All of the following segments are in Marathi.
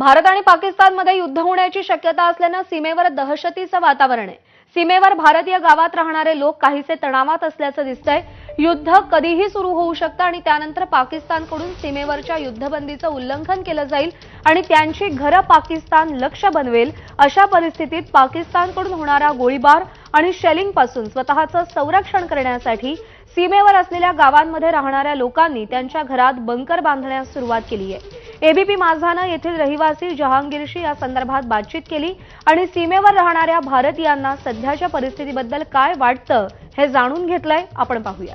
भारत आणि पाकिस्तानमध्ये युद्ध होण्याची शक्यता असल्याने सीमेवर दहशतीचं वातावरण आहे। सीमेवर भारतीय गावात राहणारे लोक काहीसे तणावात असल्याचं दिसतंय। युद्ध कधीही सुरू होऊ शकतं आणि त्यानंतर पाकिस्तानकडून सीमेवरच्या युद्धबंदीचं उल्लंघन केलं जाईल आणि त्यांची घरं पाकिस्तान लक्ष्य बनवेल। अशा परिस्थितीत पाकिस्तानकडून होणारा गोळीबार आणि शेलिंगपासून स्वतःचं संरक्षण करण्यासाठी सीमेवर असलेल्या गावांमध्ये राहणाऱ्या लोकांनी त्यांच्या घरात बंकर बांधण्यास सुरुवात केली आहे। एबीपी माझानं येथील रहिवासी जहांगीरशी या संदर्भात बातचीत केली आणि सीमेवर राहणाऱ्या भारतीयांना सध्याच्या परिस्थितीबद्दल काय वाटतं हे जाणून घेतलंय। आपण पाहूया।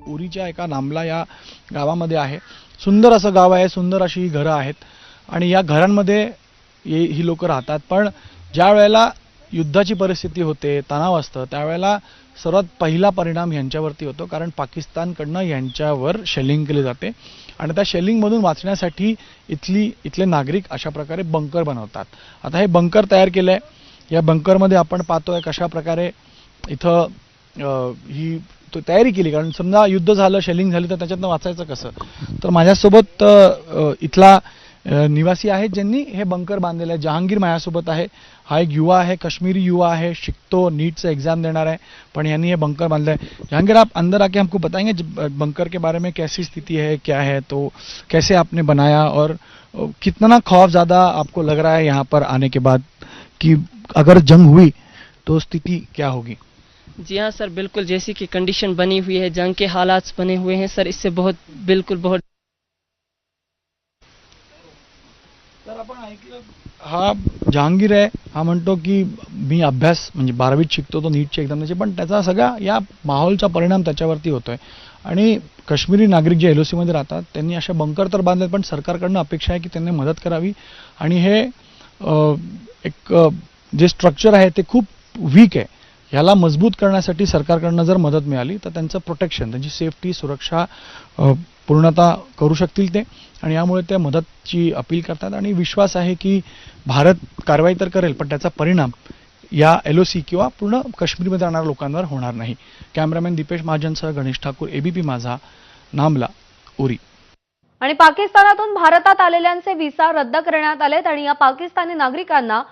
उरीच्या एका नामला या गावामध्ये आहे। सुंदर असं गाव आहे, सुंदर अशी घरं आहेत आणि या घरांमध्ये ही लोक राहतात। पण ज्या वेळेला युद्धाची परिस्थिती होते, तणाव असतं, त्यावेळेला सर्वात पहिला परिणाम यांच्यावरती होतो, कारण पाकिस्तानकडनं यांच्यावर शेलिंग केली जाते आणि त्या शेलिंगमधून वाचण्यासाठी इथले नागरिक अशा प्रकारे बंकर बनवतात। आता हे बंकर तयार केलंय। या बंकरमध्ये आपण पाहतोय कशा प्रकारे इथं ही तयारी केली, कारण समजा युद्ध झालं, शेलिंग झाली तर त्याच्यातनं वाचायचं कसं। तर माझ्यासोबत इथला निवासी आहेत ज्यांनी हे बंकर बांधलेलं आहे। जहांगीर माझ्यासोबत आहे। हा एक युवा आहे, काश्मीरी युवा है, शिकतो, नीटचं एग्जाम देणार है, पण यांनी ये बंकर बांधा है। जहांगीर, आप अंदर आके हमको बताएंगे बंकर के बारे में, कैसी स्थिति है, क्या है, तो कैसे आपने बनाया और कितना खौफ ज़्यादा आपको लग रहा है यहाँ पर आने के बाद कि अगर जंग हुई तो स्थिति क्या होगी। जी हाँ सर, बिल्कुल जैसी कि कंडीशन बनी हुई है, जंग के हालात बने हुए हैं सर, इससे बहुत तर आपण ऐकलं, हा जहांगीर आहे, हा म्हणतो की मी अभ्यास म्हणजे 12वीत शिकतो, तो नीटची एक्झाम द्यायची, पण त्याचा सगळा या माहोलचा परिणाम त्याच्यावरती होतोय। आणि काश्मीरी नागरिक जे LOC मध्ये राहतात त्यांनी अशा बंकर तर बांधलेत, पण सरकारकडनं अपेक्षा आहे की त्यांनी मदत करावी आणि हे एक जे स्ट्रक्चर आहे ते खूप वीक आहे। ह्याला मजबूत करण्यासाठी सरकारकडनं जर मदत मिळाली तर त्यांचं प्रोटेक्शन, त्यांची सेफ्टी, सुरक्षा पूर्णतः करू शकतील ते, आणि यामुळे ते मदतची अपील करतात आणि विश्वास आहे की भारत कारवाई तर करेल, पण त्याचा परिणाम या LOC किंवा पूर्ण काश्मीरमध्ये राहणाऱ्या लोकांवर होणार नाही। कॅमेरामॅन दीपेश महाजनसह गणेश ठाकूर, ABP माझा, नामला, उरी। आणि पाकिस्तानातून भारतात आलेल्यांचे व्हिसा रद्द करण्यात आलेत आणि या पाकिस्तानी नागरिकांना